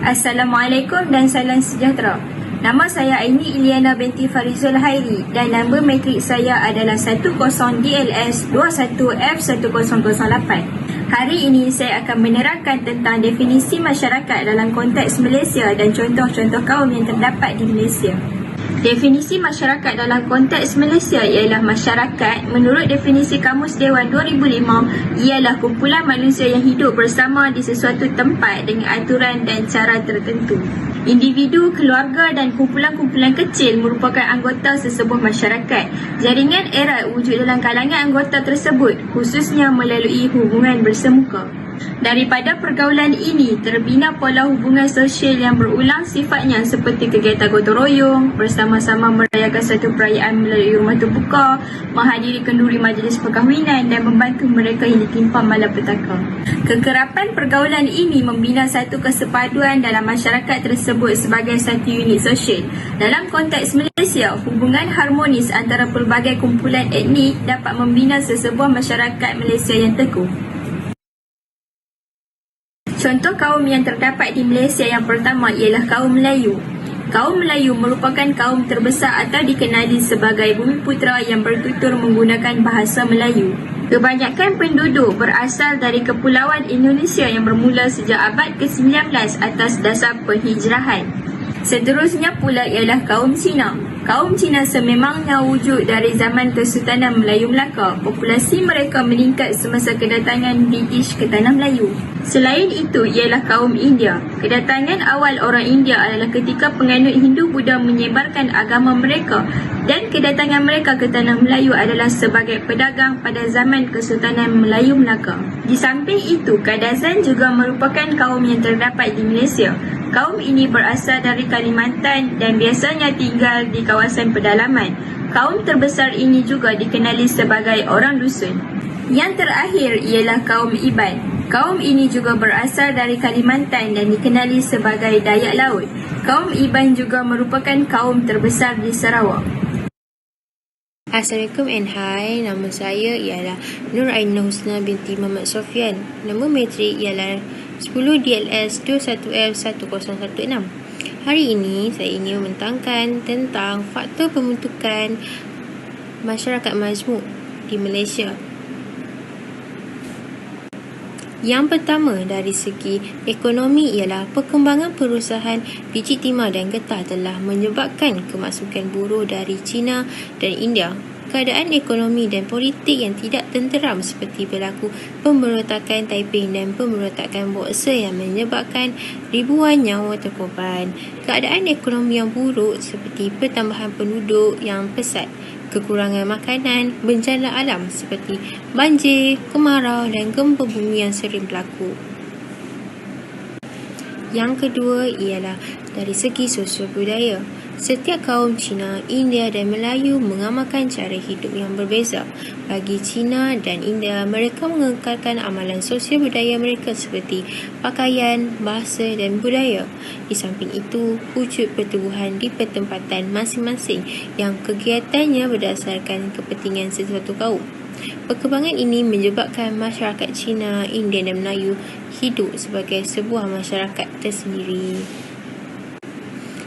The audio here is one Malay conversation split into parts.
Assalamualaikum dan salam sejahtera. Nama saya Aini Iliana binti Farizul Hairi dan nombor matrik saya adalah 10DLS 21F1008. Hari ini saya akan menerangkan tentang definisi masyarakat dalam konteks Malaysia dan contoh-contoh kaum yang terdapat di Malaysia. Definisi masyarakat dalam konteks Malaysia ialah masyarakat menurut definisi Kamus Dewan 2005 ialah kumpulan manusia yang hidup bersama di sesuatu tempat dengan aturan dan cara tertentu. Individu, keluarga dan kumpulan-kumpulan kecil merupakan anggota sesebuah masyarakat. Jaringan erat wujud dalam kalangan anggota tersebut khususnya melalui hubungan bersemuka. Daripada pergaulan ini terbina pola hubungan sosial yang berulang sifatnya seperti kegiatan gotong royong, bersama-sama merayakan satu perayaan melalui rumah terbuka, menghadiri kenduri majlis perkahwinan dan membantu mereka yang ditimpa malapetaka. Kekerapan pergaulan ini membina satu kesepaduan dalam masyarakat tersebut sebagai satu unit sosial. Dalam konteks Malaysia, hubungan harmonis antara pelbagai kumpulan etnik dapat membina sesebuah masyarakat Malaysia yang teguh. Contoh kaum yang terdapat di Malaysia yang pertama ialah kaum Melayu. Kaum Melayu merupakan kaum terbesar atau dikenali sebagai Bumiputera yang bertutur menggunakan bahasa Melayu. Kebanyakan penduduk berasal dari kepulauan Indonesia yang bermula sejak abad ke-19 atas dasar penghijrahan. Seterusnya pula ialah kaum Cina. Kaum Cina sememangnya wujud dari zaman Kesultanan Melayu Melaka. Populasi mereka meningkat semasa kedatangan British ke Tanah Melayu. Selain itu ialah kaum India. Kedatangan awal orang India adalah ketika penganut Hindu-Buddha menyebarkan agama mereka dan kedatangan mereka ke Tanah Melayu adalah sebagai pedagang pada zaman Kesultanan Melayu Melaka. Di samping itu, Kadazan juga merupakan kaum yang terdapat di Malaysia. Kaum ini berasal dari Kalimantan dan biasanya tinggal di kawasan pedalaman. Kaum terbesar ini juga dikenali sebagai orang dusun. Yang terakhir ialah kaum Iban. Kaum ini juga berasal dari Kalimantan dan dikenali sebagai Dayak Laut. Kaum Iban juga merupakan kaum terbesar di Sarawak. Assalamualaikum and hi, nama saya ialah Nur Aina Husna binti Muhammad Sofian. Nombor matrik ialah 10DLS 21F1016. Hari ini saya ingin membentangkan tentang faktor pembentukan masyarakat majmuk di Malaysia. Yang pertama dari segi ekonomi ialah perkembangan perusahaan biji timah dan getah telah menyebabkan kemasukan buruh dari China dan India. Keadaan ekonomi dan politik yang tidak tenteram seperti berlaku pemberontakan Taiping dan pemberontakan Boxer yang menyebabkan ribuan nyawa terkorban. Keadaan ekonomi yang buruk seperti pertambahan penduduk yang pesat, kekurangan makanan, bencana alam seperti banjir, kemarau dan gempa bumi yang sering berlaku. Yang kedua ialah dari segi sosial budaya. Setiap kaum Cina, India dan Melayu mengamalkan cara hidup yang berbeza. Bagi Cina dan India, mereka mengekalkan amalan sosial budaya mereka seperti pakaian, bahasa dan budaya. Di samping itu, wujud pertubuhan di pertempatan masing-masing yang kegiatannya berdasarkan kepentingan sesuatu kaum. Perkembangan ini menyebabkan masyarakat Cina, India dan Melayu hidup sebagai sebuah masyarakat tersendiri.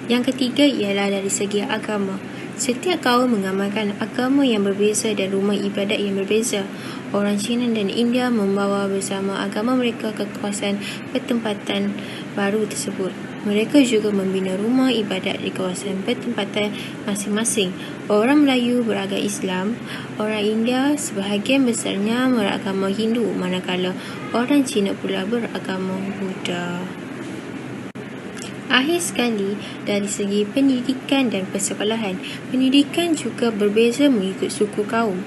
Yang ketiga ialah dari segi agama. Setiap kaum mengamalkan agama yang berbeza dan rumah ibadat yang berbeza. Orang Cina dan India membawa bersama agama mereka ke kawasan pertempatan baru tersebut. Mereka juga membina rumah ibadat di kawasan pertempatan masing-masing. Orang Melayu beragama Islam, orang India sebahagian besarnya beragama Hindu, manakala orang Cina pula beragama Buddha. Akhir sekali, dari segi pendidikan dan persekolahan, pendidikan juga berbeza mengikut suku kaum.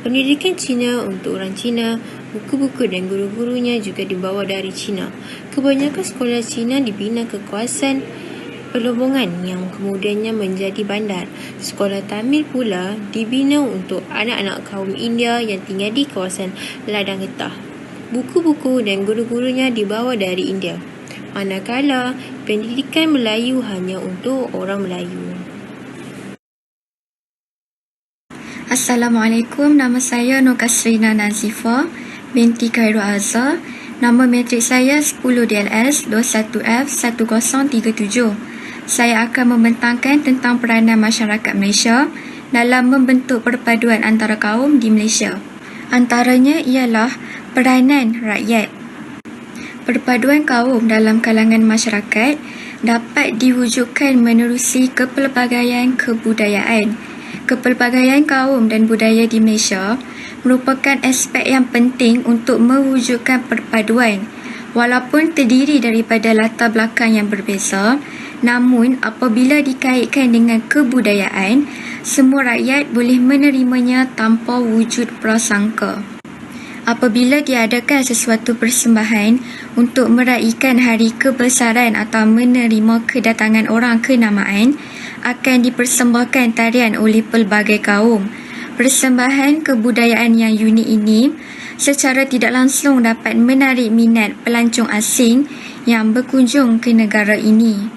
Pendidikan Cina untuk orang Cina, buku-buku dan guru-gurunya juga dibawa dari Cina. Kebanyakan sekolah Cina dibina ke kawasan perlombongan yang kemudiannya menjadi bandar. Sekolah Tamil pula dibina untuk anak-anak kaum India yang tinggal di kawasan ladang getah. Buku-buku dan guru-gurunya dibawa dari India. Manakala pendidikan Melayu hanya untuk orang Melayu. Assalamualaikum, nama saya Nur Kasrina Nazifah binti Khairul Azhar Nama matrik saya 10 DLS 21F 1037. Saya akan membentangkan tentang peranan masyarakat Malaysia dalam membentuk perpaduan antara kaum di Malaysia. Antaranya ialah peranan rakyat. Perpaduan kaum dalam kalangan masyarakat dapat diwujudkan menerusi kepelbagaian kebudayaan. Kepelbagaian kaum dan budaya di Malaysia merupakan aspek yang penting untuk mewujudkan perpaduan. Walaupun terdiri daripada latar belakang yang berbeza, namun apabila dikaitkan dengan kebudayaan, semua rakyat boleh menerimanya tanpa wujud prasangka. Apabila diadakan sesuatu persembahan untuk meraihkan hari kebesaran atau menerima kedatangan orang kenamaan, akan dipersembahkan tarian oleh pelbagai kaum. Persembahan kebudayaan yang unik ini secara tidak langsung dapat menarik minat pelancong asing yang berkunjung ke negara ini.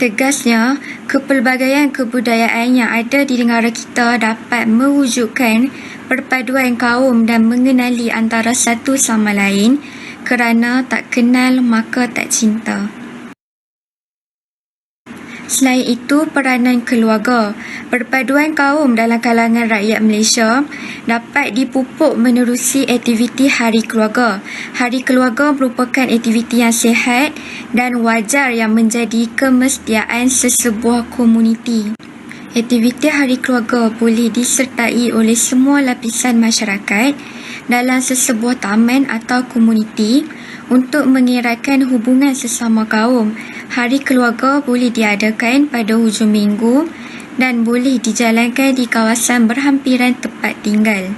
Tegasnya, kepelbagaian kebudayaan yang ada di negara kita dapat mewujudkan perpaduan kaum dan mengenali antara satu sama lain, kerana tak kenal maka tak cinta. Selain itu, peranan keluarga. Perpaduan kaum dalam kalangan rakyat Malaysia dapat dipupuk menerusi aktiviti Hari Keluarga. Hari Keluarga merupakan aktiviti yang sihat dan wajar yang menjadi kemestian sesebuah komuniti. Aktiviti Hari Keluarga boleh disertai oleh semua lapisan masyarakat dalam sesebuah taman atau komuniti untuk mengeratkan hubungan sesama kaum. Hari Keluarga boleh diadakan pada hujung minggu dan boleh dijalankan di kawasan berhampiran tempat tinggal.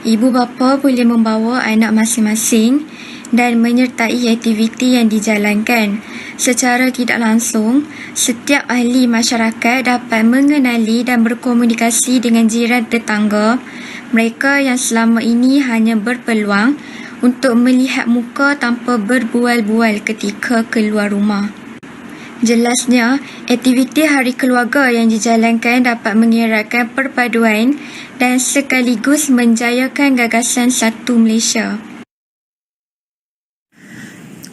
Ibu bapa boleh membawa anak masing-masing dan menyertai aktiviti yang dijalankan. Secara tidak langsung, setiap ahli masyarakat dapat mengenali dan berkomunikasi dengan jiran tetangga mereka yang selama ini hanya berpeluang untuk melihat muka tanpa berbual-bual ketika keluar rumah. Jelasnya, aktiviti Hari Keluarga yang dijalankan dapat mengeratkan perpaduan dan sekaligus menjayakan gagasan Satu Malaysia.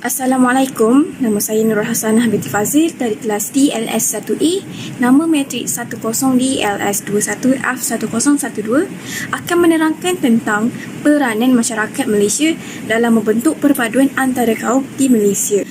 Assalamualaikum, nama saya Nurul Hasanah binti Fazil dari kelas DLS 1E, nama matrik 10DLS 21F1012, akan menerangkan tentang peranan masyarakat Malaysia dalam membentuk perpaduan antara kaum di Malaysia.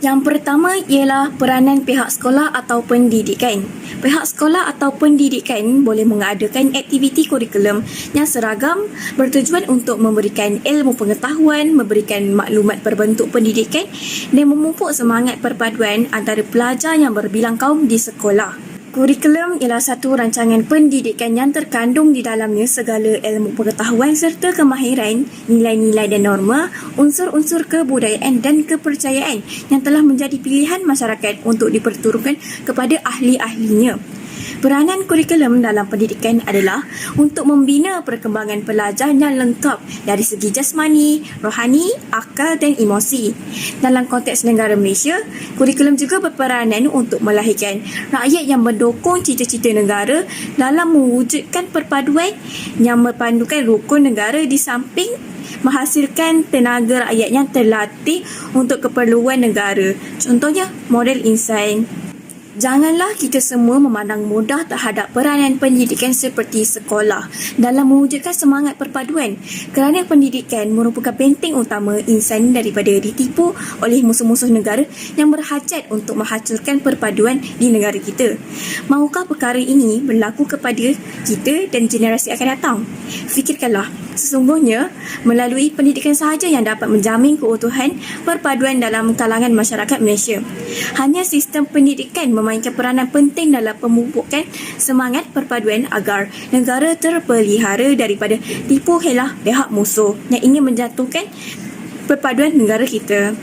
Yang pertama ialah peranan pihak sekolah atau pendidikan. Pihak sekolah atau pendidikan boleh mengadakan aktiviti kurikulum yang seragam bertujuan untuk memberikan ilmu pengetahuan, memberikan maklumat berbentuk pendidikan dan memupuk semangat perpaduan antara pelajar yang berbilang kaum di sekolah. Kurikulum ialah satu rancangan pendidikan yang terkandung di dalamnya segala ilmu pengetahuan serta kemahiran, nilai-nilai dan norma, unsur-unsur kebudayaan dan kepercayaan yang telah menjadi pilihan masyarakat untuk diperturunkan kepada ahli-ahlinya. Peranan kurikulum dalam pendidikan adalah untuk membina perkembangan pelajar yang lengkap dari segi jasmani, rohani, akal dan emosi. Dalam konteks negara Malaysia, kurikulum juga berperanan untuk melahirkan rakyat yang mendukung cita-cita negara dalam mewujudkan perpaduan yang mepandukan rukun negara di samping menghasilkan tenaga rakyat yang terlatih untuk keperluan negara. Contohnya, model insan. Janganlah kita semua memandang mudah terhadap peranan pendidikan seperti sekolah dalam mewujudkan semangat perpaduan, kerana pendidikan merupakan benteng utama insan daripada ditipu oleh musuh-musuh negara yang berhajat untuk menghancurkan perpaduan di negara kita. Mahukah perkara ini berlaku kepada kita dan generasi akan datang? Fikirkanlah, sesungguhnya melalui pendidikan sahaja yang dapat menjamin keutuhan perpaduan dalam kalangan masyarakat Malaysia. Hanya sistem pendidikan memainkan peranan penting dalam pemupukan semangat perpaduan agar negara terpelihara daripada tipu helah pihak musuh yang ingin menjatuhkan perpaduan negara kita.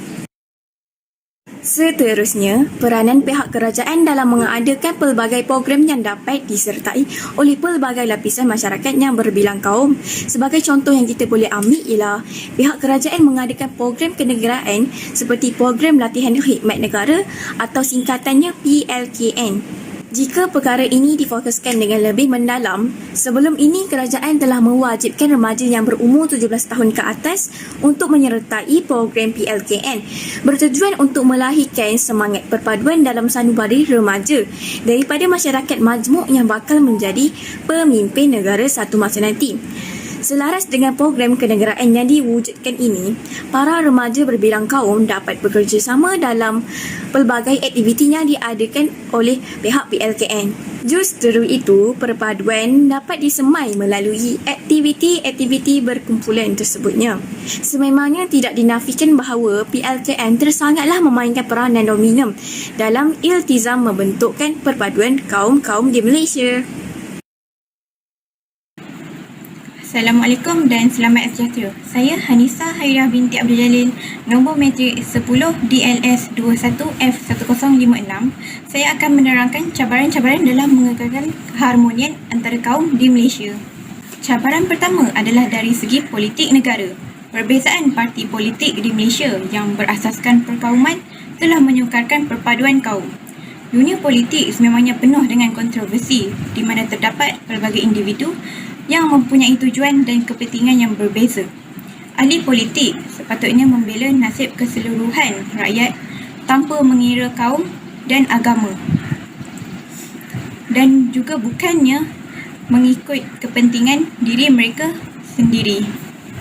Seterusnya, peranan pihak kerajaan dalam mengadakan pelbagai program yang dapat disertai oleh pelbagai lapisan masyarakat yang berbilang kaum. Sebagai contoh yang kita boleh ambil ialah pihak kerajaan mengadakan program kenegaraan seperti program latihan khidmat negara atau singkatannya PLKN. Jika perkara ini difokuskan dengan lebih mendalam, sebelum ini kerajaan telah mewajibkan remaja yang berumur 17 tahun ke atas untuk menyertai program PLKN bertujuan untuk melahirkan semangat perpaduan dalam sanubari remaja daripada masyarakat majmuk yang bakal menjadi pemimpin negara satu masa nanti. Selaras dengan program kenegaraan yang diwujudkan ini, para remaja berbidang kaum dapat bekerjasama dalam pelbagai aktiviti yang diadakan oleh pihak PLKN. Justru itu, perpaduan dapat disemai melalui aktiviti-aktiviti berkumpulan tersebutnya. Sememangnya tidak dinafikan bahawa PLKN tersangatlah memainkan peranan dominan dalam iltizam membentukkan perpaduan kaum-kaum di Malaysia. Assalamualaikum dan selamat sejahtera. Saya Hanisa Hairah binti Abdul Jalil, nombor matrik 10 DLS 21F1056. Saya akan menerangkan cabaran-cabaran dalam mengekalkan keharmonian antara kaum di Malaysia. Cabaran pertama adalah dari segi politik negara. Perbezaan parti politik di Malaysia yang berasaskan perkauman telah menyukarkan perpaduan kaum. Dunia politik sememangnya penuh dengan kontroversi di mana terdapat pelbagai individu yang mempunyai tujuan dan kepentingan yang berbeza. Ahli politik sepatutnya membela nasib keseluruhan rakyat tanpa mengira kaum dan agama, dan juga bukannya mengikut kepentingan diri mereka sendiri.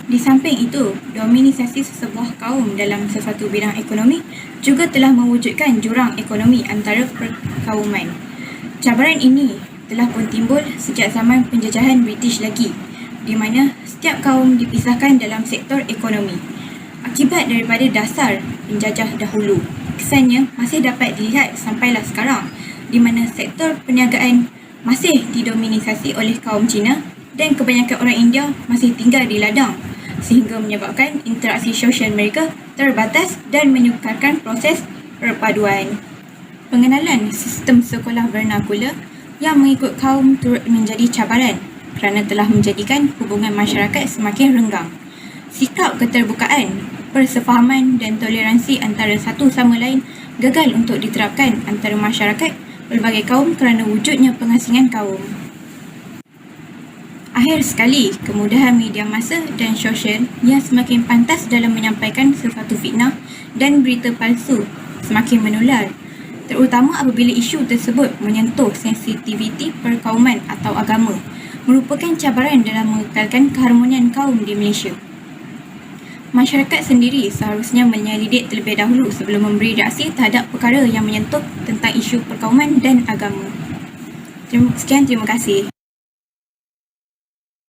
Di samping itu, dominisasi sesebuah kaum dalam sesuatu bidang ekonomi juga telah mewujudkan jurang ekonomi antara perkauman. Cabaran ini telah pun timbul sejak zaman penjajahan British lagi, di mana setiap kaum dipisahkan dalam sektor ekonomi. Akibat daripada dasar penjajah dahulu, kesannya masih dapat dilihat sampailah sekarang, di mana sektor perniagaan masih didominisasi oleh kaum Cina dan kebanyakan orang India masih tinggal di ladang, sehingga menyebabkan interaksi sosial mereka terbatas dan menyukarkan proses perpaduan. Pengenalan sistem sekolah vernakular yang mengikut kaum turut menjadi cabaran kerana telah menjadikan hubungan masyarakat semakin renggang. Sikap keterbukaan, persefahaman dan toleransi antara satu sama lain gagal untuk diterapkan antara masyarakat pelbagai kaum kerana wujudnya pengasingan kaum. Akhir sekali, kemudahan media massa dan sosial yang semakin pantas dalam menyampaikan sesuatu fitnah dan berita palsu semakin menular, terutama apabila isu tersebut menyentuh sensitiviti perkauman atau agama, merupakan cabaran dalam mengekalkan keharmonian kaum di Malaysia. Masyarakat sendiri seharusnya menyelidik terlebih dahulu sebelum memberi reaksi terhadap perkara yang menyentuh tentang isu perkauman dan agama. Sekian, terima kasih.